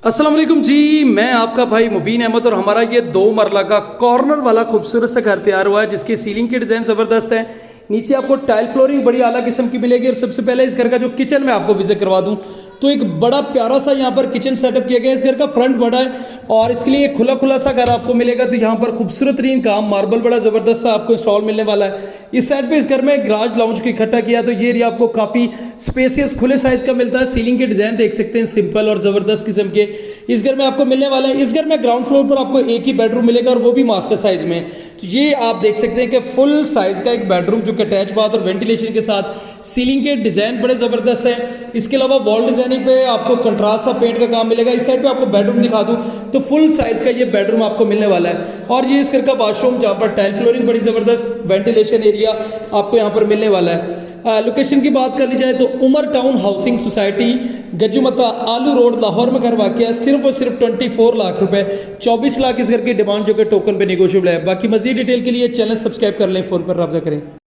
अस्सलाम वालेकुम जी, मैं आपका भाई मुबीन अहमद और हमारा ये 2 मरला का कॉर्नर वाला खूबसूरत सा घर तैयार हुआ है जिसकी सीलिंग की डिज़ाइन ज़बरदस्त है। नीचे आपको टाइल फ्लोरिंग बड़ी आला किस्म की मिलेगी और सबसे पहले इस घर का जो किचन मैं आपको विजिट करवा दूं तो एक बड़ा प्यारा सा यहाँ पर किचन सेटअप किया गया है। इस घर का फ्रंट बड़ा है और इसके लिए खुला खुला सा घर आपको मिलेगा। तो यहाँ पर खूबसूरत तरीन काम मार्बल बड़ा ज़बरदस्त सा आपको इंस्टॉल मिलने वाला है। इस साइड पे इस घर में गराज लाउंज को इकट्ठा किया तो ये एरिया आपको काफ़ी स्पेसियस खुले साइज का मिलता है। सीलिंग के डिज़ाइन देख सकते हैं सिंपल और ज़बरदस्त किस्म के इस घर में आपको मिलने वाला है। इस घर में ग्राउंड फ्लोर पर आपको एक ही बेडरूम मिलेगा और वो भी मास्टर साइज में। तो ये आप देख सकते हैं कि फुल साइज का एक बेडरूम जो कि अटैच बाथ और वेंटिलेशन के साथ। सीलिंग के डिज़ाइन बड़े ज़बरदस्त है। इसके अलावा वॉल डिज़ाइनिंग पे आपको कंट्रास्ट सा पेंट का काम मिलेगा। इस साइड पे आपको बेडरूम दिखा दूं तो फुल साइज का ये बेडरूम आपको मिलने वाला है। और ये इस घर का वॉशरूम जहाँ पर टाइल फ्लोरिंग बड़ी ज़बरदस्त, वेंटिलेशन एरिया आपको यहाँ पर मिलने वाला है। लोकेशन की बात करनी जाए तो उमर टाउन हाउसिंग सोसाइटी गजुमता आलू रोड लाहौर में घर वाक़या सिर्फ और सिर्फ 24 लाख रुपए, 24 लाख इस घर की डिमांड जो कि टोकन पे नेगोशिएबल है। बाकी मजीद डिटेल के लिए चैनल सब्सक्राइब कर लें, फ़ोन पर रब्ता करें।